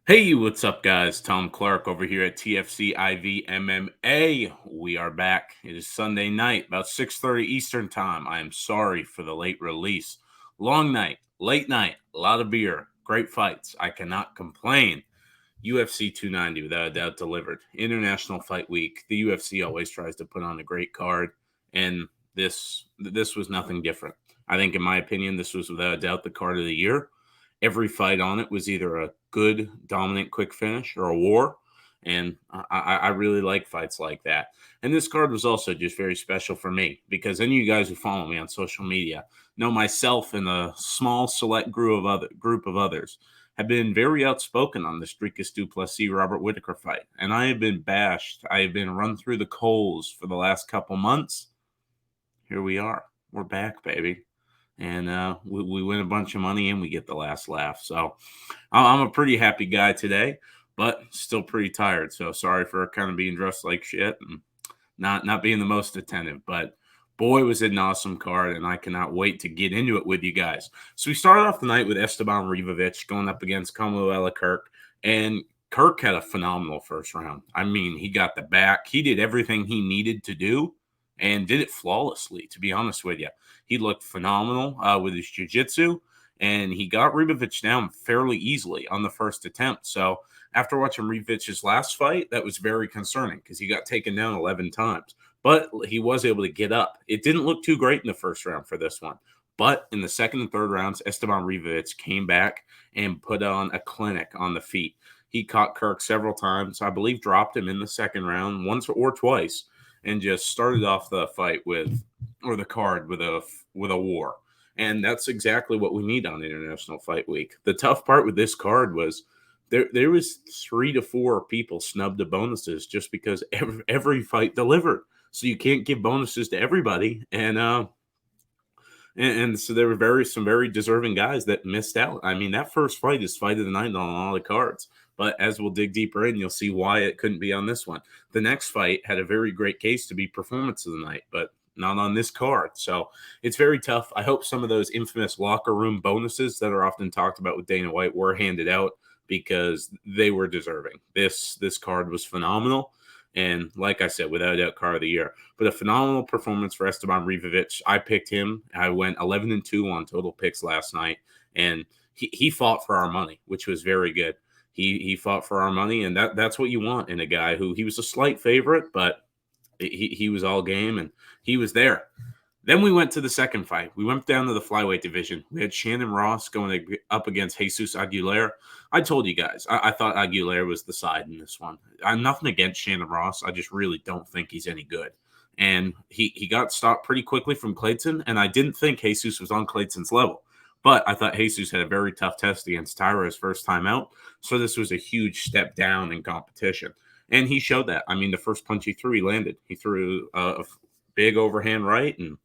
Hey, what's up, guys? Tom Clark over here at TFC IV MMA. We are back. It is Sunday night, about 6:30 Eastern Time. I am sorry for the late release. Long night, late night, a lot of beer, great fights. I cannot complain. UFC 290, without a doubt, delivered. International Fight Week. The UFC always tries to put on a great card, and this was nothing different. I think, in my opinion, this was without a doubt the card of the year. Every fight on it was either a good, dominant, quick finish or a war. And I really like fights like that. And this card was also just very special for me because any of you guys who follow me on social media know myself and a small select group of others have been very outspoken on the Dricus du Plessis Robert Whitaker fight. And I have been bashed. I have been run through the coals for the last couple months. Here we are. We're back, baby. And we win a bunch of money and we get the last laugh. So I'm a pretty happy guy today, but still pretty tired. So sorry for kind of being dressed like shit and not being the most attentive. But boy, was it an awesome card, and I cannot wait to get into it with you guys. So we started off the night with Esteban Rivovic going up against Kamuela Kirk, and Kirk had a phenomenal first round. I mean, he got the back. He did everything he needed to do and did it flawlessly, to be honest with you. He looked phenomenal with his jiu-jitsu, and he got Ribovic down fairly easily on the first attempt. So after watching Rivic's last fight, that was very concerning because he got taken down 11 times. But he was able to get up. It didn't look too great in the first round for this one. But in the second and third rounds, Esteban Rivovic came back and put on a clinic on the feet. He caught Kirk several times. I believe dropped him in the second round once or twice, and just started off the fight with, or the card with a war. And that's exactly what we need on International Fight Week. The tough part with this card was there was 3 to 4 people snubbed to bonuses just because every fight delivered. So you can't give bonuses to everybody, and so there were some very deserving guys that missed out. I mean, that first fight is fight of the night on all the cards. But as we'll dig deeper in, you'll see why it couldn't be on this one. The next fight had a very great case to be performance of the night, but not on this card. So it's very tough. I hope some of those infamous locker room bonuses that are often talked about with Dana White were handed out because they were deserving. This card was phenomenal. And like I said, without a doubt, car of the year. But a phenomenal performance for Esteban Rivovic. I picked him. I went 11-2 on total picks last night, and he fought for our money, which was very good. He fought for our money, and that's what you want in a guy who he was a slight favorite, but he was all game and he was there. Then we went to the second fight. We went down to the flyweight division. We had Shannon Ross going up against Jesus Aguilera. I told you guys, I thought Aguilera was the side in this one. I'm nothing against Shannon Ross. I just really don't think he's any good. And he got stopped pretty quickly from Clayton, and I didn't think Jesus was on Clayton's level. But I thought Jesus had a very tough test against Tyra his first time out. So this was a huge step down in competition. And he showed that. I mean, the first punch he threw, he landed. He threw a big overhand right and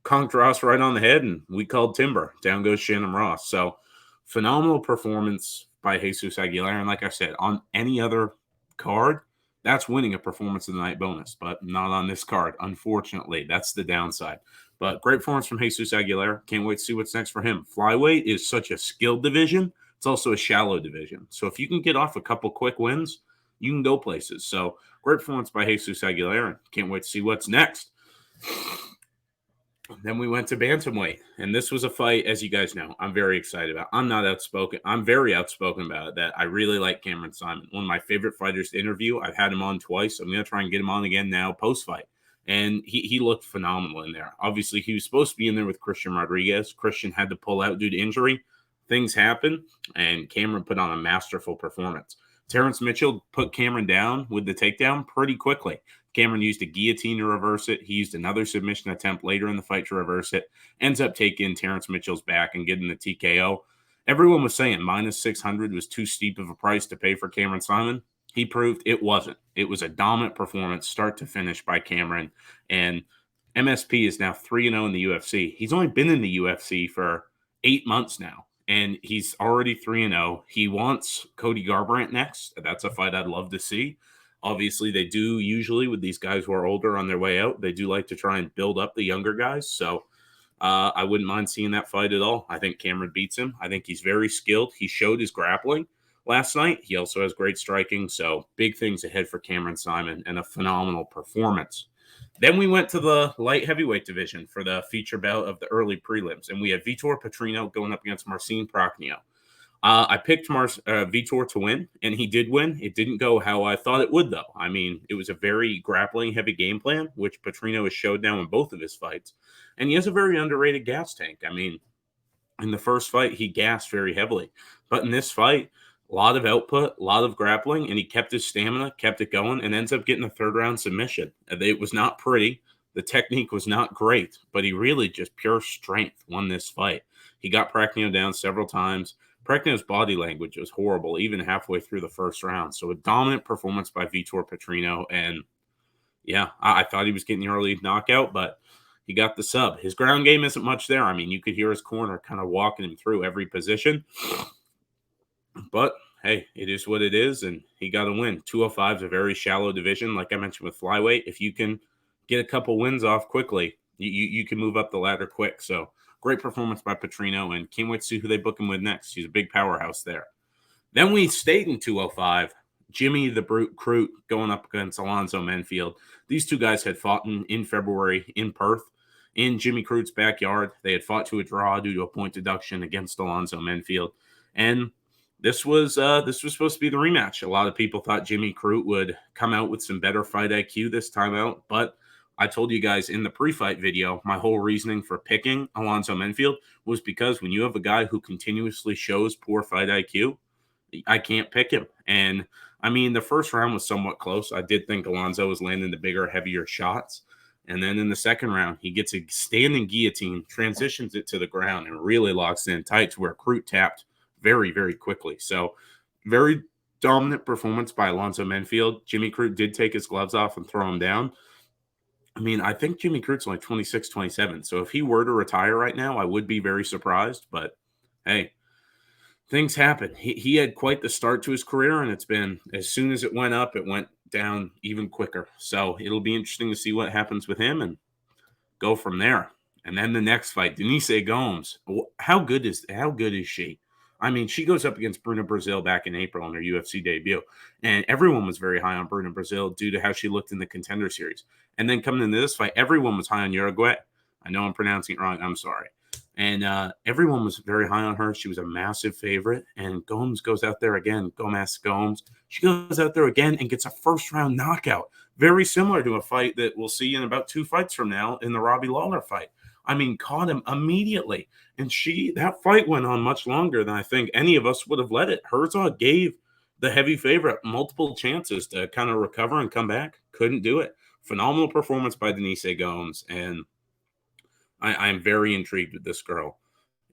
conked Ross right on the head, and we called timber. Down goes Shannon Ross. So phenomenal performance by Jesus Aguilera. And like I said, on any other card, that's winning a performance of the night bonus, but not on this card. Unfortunately, that's the downside. But great performance from Jesus Aguilera. Can't wait to see what's next for him. Flyweight is such a skilled division. It's also a shallow division. So if you can get off a couple quick wins, you can go places. So great performance by Jesus Aguilera. Can't wait to see what's next. Then we went to bantamweight, and this was a fight, as you guys know, I'm very excited about. I'm not outspoken. I'm very outspoken about it, that I really like Cameron Simon. One of my favorite fighters to interview. I've had him on twice. I'm going to try and get him on again now post-fight. And he looked phenomenal in there. Obviously, he was supposed to be in there with Christian Rodriguez. Christian had to pull out due to injury. Things happen, and Cameron put on a masterful performance. Terrence Mitchell put Cameron down with the takedown pretty quickly. Cameron used a guillotine to reverse it. He used another submission attempt later in the fight to reverse it. Ends up taking Terrence Mitchell's back and getting the TKO. Everyone was saying minus 600 was too steep of a price to pay for Cameron Simon. He proved it wasn't. It was a dominant performance, start to finish, by Cameron. And MSP is now 3-0 in the UFC. He's only been in the UFC for 8 months now, and he's already 3-0. He wants Cody Garbrandt next. That's a fight I'd love to see. Obviously, they do usually with these guys who are older on their way out, they do like to try and build up the younger guys. So I wouldn't mind seeing that fight at all. I think Cameron beats him. I think he's very skilled. He showed his grappling, last night. He also has great striking, so big things ahead for Cameron Simon and a phenomenal performance. Then we went to the light heavyweight division for the feature bout of the early prelims, and we had Vitor Petrino going up against Marcin Prachnio. I picked Vitor to win, and he did win. It didn't go how I thought it would, though. I mean, it was a very grappling heavy game plan, which Petrino has showed now in both of his fights. And he has a very underrated gas tank. I mean, in the first fight, he gassed very heavily. But in this fight, a lot of output, a lot of grappling, and he kept his stamina, kept it going, and ends up getting a third round submission. It was not pretty. The technique was not great, but he really just pure strength won this fight. He got Prachnio down several times. Prachnio's body language was horrible, even halfway through the first round. So a dominant performance by Vitor Petrino. And yeah, I thought he was getting the early knockout, but he got the sub. His ground game isn't much there. I mean, you could hear his corner kind of walking him through every position. But hey, it is what it is, and he got a win. 205 is a very shallow division, like I mentioned with flyweight. If you can get a couple wins off quickly, you can move up the ladder quick. So great performance by Petrino, and can't wait to see who they book him with next. He's a big powerhouse there. Then we stayed in 205. Jimmy the Brute Crute going up against Alonzo Menfield. These two guys had fought in February in Perth in Jimmy Crute's backyard. They had fought to a draw due to a point deduction against Alonzo Menfield. And this was supposed to be the rematch. A lot of people thought Jimmy Crute would come out with some better fight IQ this time out, but I told you guys in the pre-fight video, my whole reasoning for picking Alonzo Menfield was because when you have a guy who continuously shows poor fight IQ, I can't pick him. And I mean, the first round was somewhat close. I did think Alonzo was landing the bigger, heavier shots. And then in the second round, he gets a standing guillotine, transitions it to the ground, and really locks in tight to where Crute tapped very, very quickly. So very dominant performance by Alonzo Menfield. Jimmy Crute did take his gloves off and throw him down. I mean, I think Jimmy Crute's only 26, 27. So if he were to retire right now, I would be very surprised. But hey, things happen. He had quite the start to his career, and it's been, as soon as it went up, it went down even quicker. So it'll be interesting to see what happens with him and go from there. And then the next fight, Denise Gomes. How good is she? I mean, she goes up against Bruna Brazil back in April on her UFC debut, and everyone was very high on Bruna Brazil due to how she looked in the Contender Series. And then coming into this fight, everyone was high on Uruguay. I know I'm pronouncing it wrong. I'm sorry. And everyone was very high on her. She was a massive favorite. And Gomes goes out there again. Gomes. She goes out there again and gets a first-round knockout. Very similar to a fight that we'll see in about 2 fights from now in the Robbie Lawler fight. I mean, caught him immediately. And that fight went on much longer than I think any of us would have let it. Herzog gave the heavy favorite multiple chances to kind of recover and come back. Couldn't do it. Phenomenal performance by Denise Gomes. And I'm very intrigued with this girl.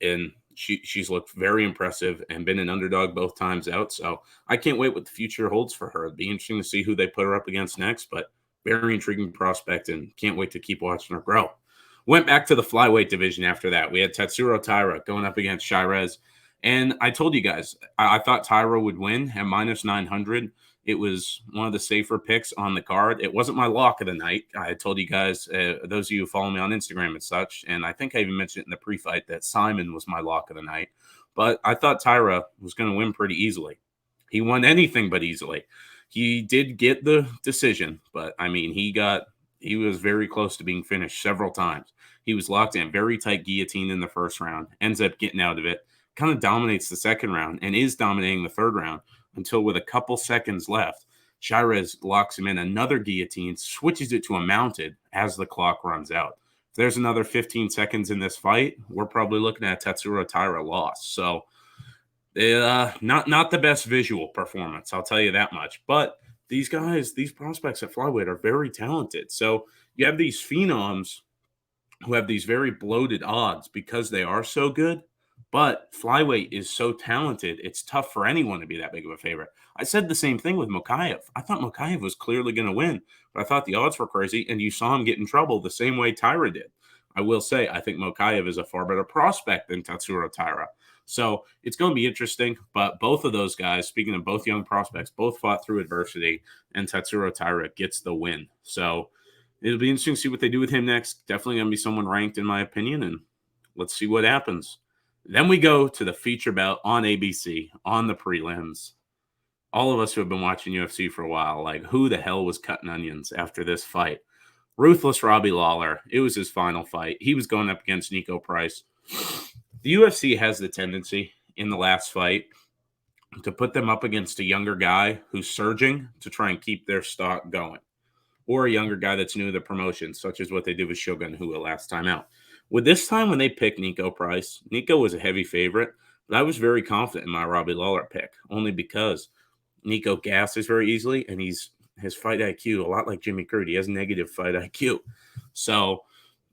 And she's looked very impressive and been an underdog both times out. So I can't wait what the future holds for her. It'd be interesting to see who they put her up against next, but very intriguing prospect and can't wait to keep watching her grow. Went back to the flyweight division after that. We had Tatsuro Taira going up against Shirez. And I told you guys, I thought Taira would win at minus 900. It was one of the safer picks on the card. It wasn't my lock of the night. I told you guys, those of you who follow me on Instagram and such, and I think I even mentioned it in the pre-fight that Simon was my lock of the night. But I thought Taira was going to win pretty easily. He won anything but easily. He did get the decision, but I mean, he was very close to being finished several times. He was locked in, very tight guillotine in the first round, ends up getting out of it, kind of dominates the second round, and is dominating the third round until with a couple seconds left, Shirez locks him in another guillotine, switches it to a mounted as the clock runs out. If there's another 15 seconds in this fight, we're probably looking at Tatsuro Taira loss. So not the best visual performance, I'll tell you that much. But these guys, these prospects at flyweight are very talented. So you have these phenoms who have these very bloated odds because they are so good. But flyweight is so talented, it's tough for anyone to be that big of a favorite. I said the same thing with Mokaev. I thought Mokaev was clearly going to win, but I thought the odds were crazy, and you saw him get in trouble the same way Taira did. I will say, I think Mokaev is a far better prospect than Tatsuro Taira. So it's going to be interesting, but both of those guys, speaking of both young prospects, both fought through adversity, and Tatsuro Taira gets the win. So it'll be interesting to see what they do with him next. Definitely going to be someone ranked, in my opinion, and let's see what happens. Then we go to the feature bout on ABC on the prelims. All of us who have been watching UFC for a while, like, who the hell was cutting onions after this fight? Ruthless Robbie Lawler. It was his final fight. He was going up against Nico Price. The UFC has the tendency in the last fight to put them up against a younger guy who's surging to try and keep their stock going, or a younger guy that's new to the promotion, such as what they did with Shogun Hua last time out. With this time when they picked Nico Price, Nico was a heavy favorite, but I was very confident in my Robbie Lawler pick, only because Nico gasses very easily, and his fight IQ, a lot like Jimmy Crute. He has negative fight IQ. So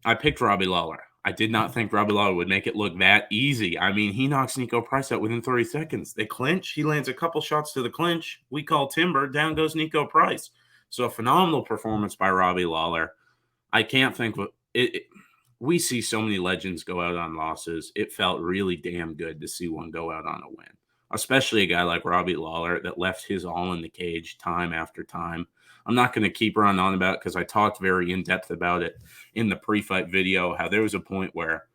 I picked Robbie Lawler. I did not think Robbie Lawler would make it look that easy. I mean, he knocks Nico Price out within 30 seconds. They clinch. He lands a couple shots to the clinch. We call timber. Down goes Nico Price. So a phenomenal performance by Robbie Lawler. I can't think what we see so many legends go out on losses. It felt really damn good to see one go out on a win, especially a guy like Robbie Lawler that left his all in the cage time after time. I'm not going to keep running on about it because I talked very in depth about it in the pre-fight video, how there was a point where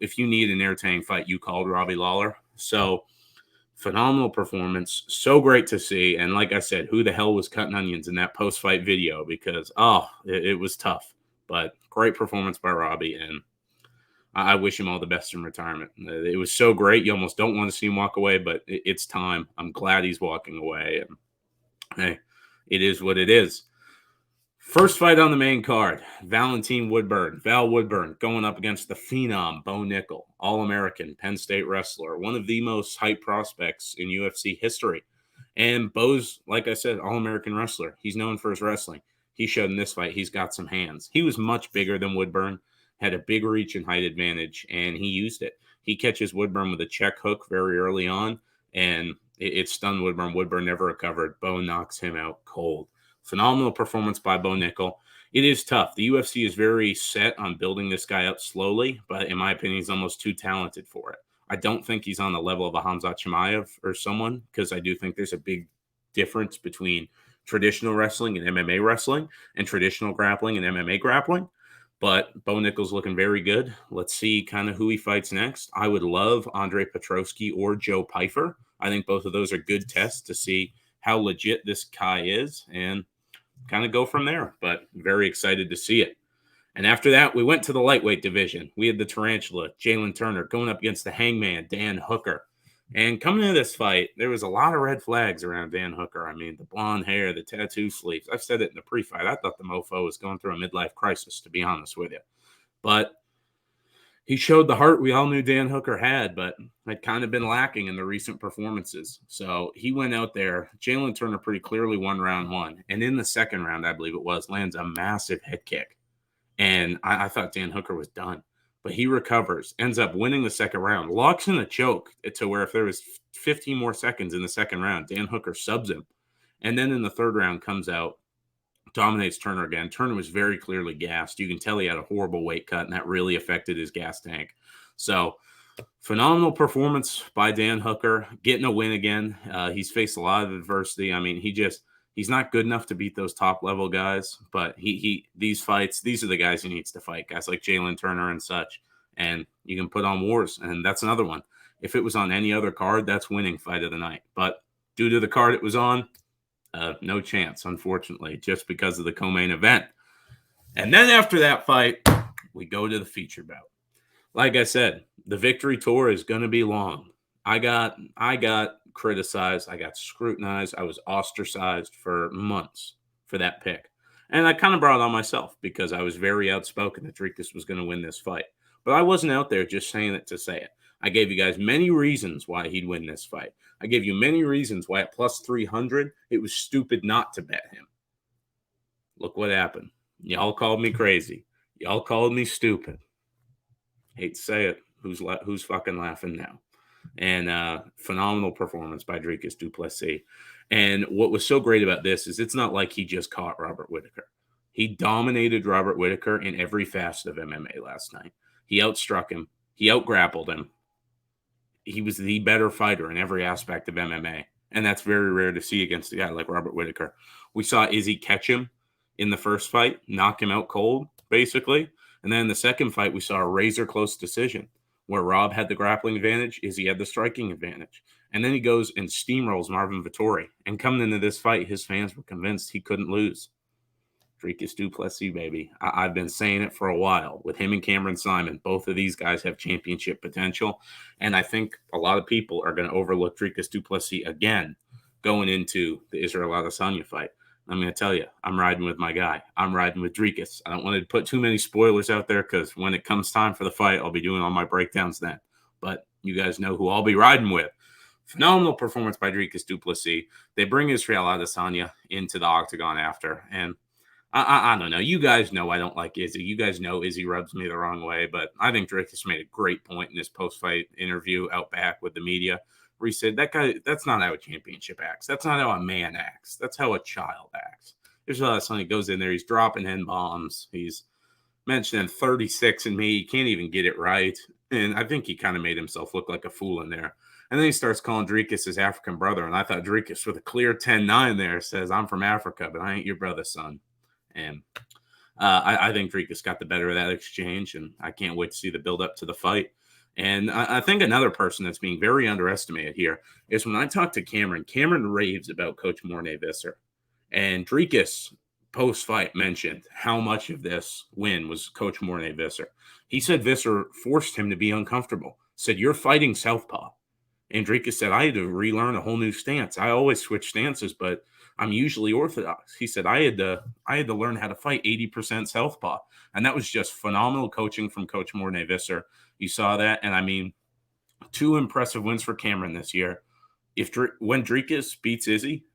if you need an entertaining fight, you called Robbie Lawler. So phenomenal performance. So great to see. And like I said, who the hell was cutting onions in that post-fight video? Because, it was tough. But great performance by Robbie. And I wish him all the best in retirement. It was so great. You almost don't want to see him walk away, but it's time. I'm glad he's walking away. And hey, it is what it is. First fight on the main card, Val Woodburn, going up against the phenom, Bo Nickel, All-American, Penn State wrestler, one of the most hyped prospects in UFC history. And Bo's, like I said, All-American wrestler. He's known for his wrestling. He showed in this fight he's got some hands. He was much bigger than Woodburn, had a big reach and height advantage, and he used it. He catches Woodburn with a check hook very early on, and it stunned Woodburn. Woodburn never recovered. Bo knocks him out cold. Phenomenal performance by Bo Nickel. It is tough. The UFC is very set on building this guy up slowly, but in my opinion, he's almost too talented for it. I don't think he's on the level of a Hamzat Chimaev or someone, because I do think there's a big difference between traditional wrestling and MMA wrestling and traditional grappling and MMA grappling. But Bo Nickel's looking very good. Let's see kind of who he fights next. I would love Andre Petroski or Joe Pyfer. I think both of those are good tests to see how legit this guy is and kind of go from there. But very excited to see it. And after that, we went to the lightweight division. We had the Tarantula, Jalen Turner, going up against the Hangman, Dan Hooker. And coming into this fight, there was a lot of red flags around Dan Hooker. I mean, the blonde hair, the tattoo sleeves. I've said it in the pre-fight. I thought the mofo was going through a midlife crisis, to be honest with you. But he showed the heart we all knew Dan Hooker had, but had kind of been lacking in the recent performances. So he went out there. Jalen Turner pretty clearly won round one. And in the second round, I believe it was, lands a massive head kick. And I thought Dan Hooker was done. But he recovers, ends up winning the second round, locks in a choke to where if there was 15 more seconds in the second round, Dan Hooker subs him. And then in the third round comes out, dominates Turner again. Turner was very clearly gassed. You can tell he had a horrible weight cut, and that really affected his gas tank. So phenomenal performance by Dan Hooker, getting a win again. He's faced a lot of adversity. I mean, he's not good enough to beat those top level guys, but these fights, these are the guys he needs to fight, guys like Jalen Turner and such. And you can put on wars, and that's another one. If it was on any other card, that's winning fight of the night. But due to the card it was on, no chance, unfortunately, just because of the co-main event. And then after that fight, we go to the feature bout. Like I said, the victory tour is going to be long. I got criticized. I got scrutinized. I was ostracized for months for that pick. And I kind of brought it on myself because I was very outspoken that Dricus was going to win this fight. But I wasn't out there just saying it to say it. I gave you guys many reasons why he'd win this fight. I gave you many reasons why at plus 300, it was stupid not to bet him. Look what happened. Y'all called me crazy. Y'all called me stupid. Hate to say it. Who's fucking laughing now? And phenomenal performance by Dricus du Plessis. And what was so great about this is it's not like he just caught Robert Whittaker. He dominated Robert Whittaker in every facet of MMA last night. He outstruck him. He outgrappled him. He was the better fighter in every aspect of MMA. And that's very rare to see against a guy like Robert Whittaker. We saw Izzy catch him in the first fight, knock him out cold, basically. And then in the second fight, we saw a razor-close decision. Where Rob had the grappling advantage, Izzy had the striking advantage. And then he goes and steamrolls Marvin Vettori. And coming into this fight, his fans were convinced he couldn't lose. Dricus du Plessis, baby. I've been saying it for a while. With him and Cameron Simon, both of these guys have championship potential. And I think a lot of people are going to overlook Dricus du Plessis again going into the Israel Adesanya fight. I'm going to tell you, I'm riding with my guy. I'm riding with Dricus. I don't want to put too many spoilers out there because when it comes time for the fight, I'll be doing all my breakdowns then. But you guys know who I'll be riding with. Phenomenal performance by Dricus du Plessis. They bring Israel Adesanya into the octagon after, and I don't know. You guys know I don't like Izzy. You guys know Izzy rubs me the wrong way, but I think Dricus made a great point in his post-fight interview out back with the media where he said, that guy, that's not how a championship acts. That's not how a man acts. That's how a child acts. There's a lot of something goes in there. He's dropping N-bombs. He's mentioning 36 and me. He can't even get it right. And I think he kind of made himself look like a fool in there. And then he starts calling Dricus his African brother. And I thought Dricus with a clear 10-9 there says, I'm from Africa, but I ain't your brother, son. And I think Dricus got the better of that exchange, and I can't wait to see the build-up to the fight. And I think another person that's being very underestimated here is when I talk to Cameron raves about Coach Mornay Visser. And Dricus, post-fight, mentioned how much of this win was Coach Mornay Visser. He said Visser forced him to be uncomfortable, said, you're fighting southpaw. And Dricus said, I had to relearn a whole new stance. I always switch stances, but I'm usually orthodox. He said, I had to learn how to fight 80% southpaw. And that was just phenomenal coaching from Coach Mornay Visser. You saw that. And I mean, 2 impressive wins for Cameron this year. When Dricus beats Izzy,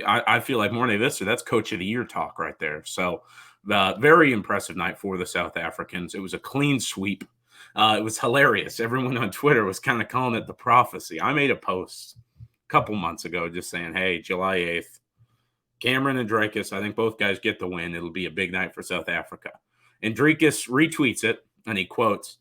I feel like Mornay Visser, that's Coach of the Year talk right there. So very impressive night for the South Africans. It was a clean sweep. It was hilarious. Everyone on Twitter was kind of calling it the prophecy. I made a post a couple months ago just saying, hey, July 8th, Cameron and Dricus, I think both guys get the win. It'll be a big night for South Africa. And Dricus retweets it, and he quotes,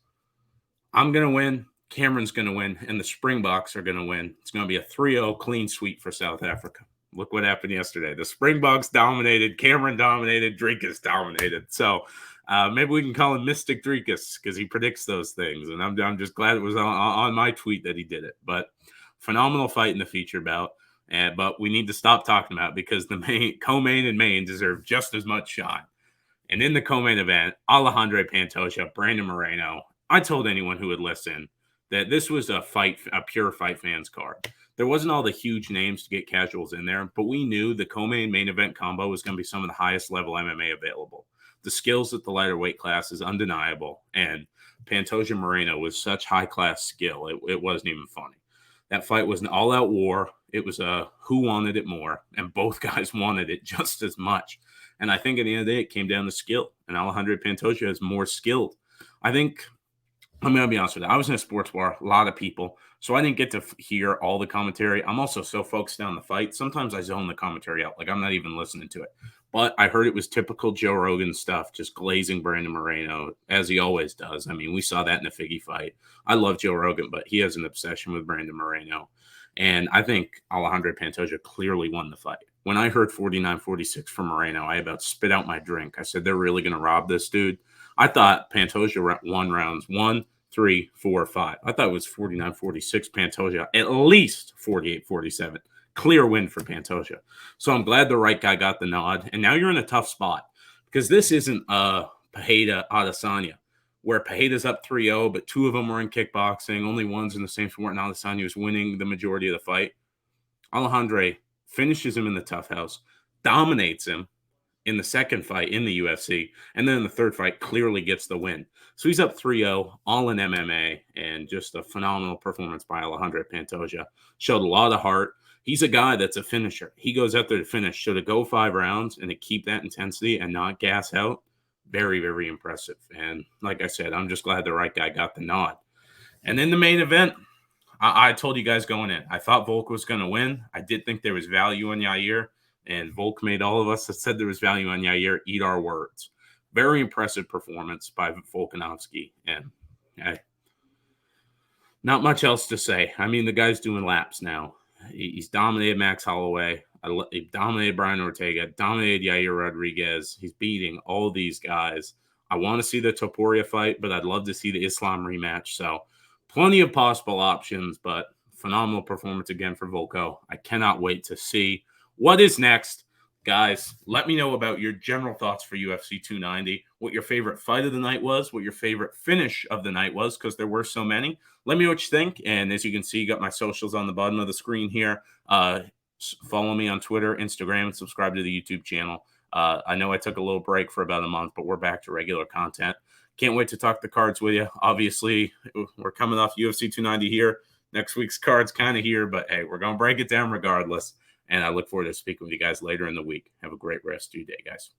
I'm going to win, Cameron's going to win, and the Springboks are going to win. It's going to be a 3-0 clean sweep for South Africa. Look what happened yesterday. The Springboks dominated, Cameron dominated, Dricus dominated. So maybe we can call him Mystic Dricus because he predicts those things. And I'm just glad it was on my tweet that he did it. But phenomenal fight in the feature bout. But we need to stop talking about it because the co-main and main deserve just as much shine. And in the co-main event, Alejandro Pantoja, Brandon Moreno. I told anyone who would listen that this was a pure fight fans card. There wasn't all the huge names to get casuals in there, but we knew the co-main main event combo was going to be some of the highest level MMA available. The skills at the lighter weight class is undeniable, and Pantoja Moreno was such high-class skill, it wasn't even funny. That fight was an all-out war. It was a who wanted it more, and both guys wanted it just as much. And I think at the end of the day, it came down to skill, and Alejandro Pantoja is more skilled. I think I'm going to be honest with you. I was in a sports bar, a lot of people, so I didn't get to hear all the commentary. I'm also so focused on the fight. Sometimes I zone the commentary out. Like, I'm not even listening to it. But I heard it was typical Joe Rogan stuff, just glazing Brandon Moreno, as he always does. I mean, we saw that in the Figgy fight. I love Joe Rogan, but he has an obsession with Brandon Moreno. And I think Alejandro Pantoja clearly won the fight. When I heard 49-46 from Moreno, I about spit out my drink. I said, they're really going to rob this dude. I thought Pantoja won rounds 1, 3, 4, 5. I thought it was 49-46 Pantoja, at least 48-47. Clear win for Pantoja. So I'm glad the right guy got the nod. And now you're in a tough spot because this isn't Pereira Adesanya, where Pereira's up 3-0, but 2 of them were in kickboxing. Only one's in the same sport, and Adesanya was winning the majority of the fight. Alejandro finishes him in the tough house, dominates him in the second fight in the UFC, and then in the third fight clearly gets the win. So he's up 3-0, all in MMA, and just a phenomenal performance by Alejandro Pantoja. Showed a lot of heart. He's a guy that's a finisher. He goes out there to finish. So to go 5 rounds and to keep that intensity and not gas out, very, very impressive. And like I said, I'm just glad the right guy got the nod. And then the main event, I told you guys going in, I thought Volk was going to win. I did think there was value in Yair. And Volk made all of us that said there was value on Yair eat our words. Very impressive performance by Volkanovski. And not much else to say. I mean, the guy's doing laps now. He's dominated Max Holloway. He dominated Brian Ortega. Dominated Yair Rodriguez. He's beating all these guys. I want to see the Topuria fight, but I'd love to see the Islam rematch. So plenty of possible options, but phenomenal performance again for Volko. I cannot wait to see what is next. Guys, let me know about your general thoughts for UFC 290, what your favorite fight of the night was, what your favorite finish of the night was, because there were so many. Let me know what you think. And as you can see, you got my socials on the bottom of the screen here. Follow me on Twitter, Instagram, and subscribe to the YouTube channel. I know I took a little break for about a month, but we're back to regular content. Can't wait to talk the cards with you. Obviously, we're coming off UFC 290 here. Next week's card's kind of here, but hey, we're going to break it down regardless. And I look forward to speaking with you guys later in the week. Have a great rest of your day, guys.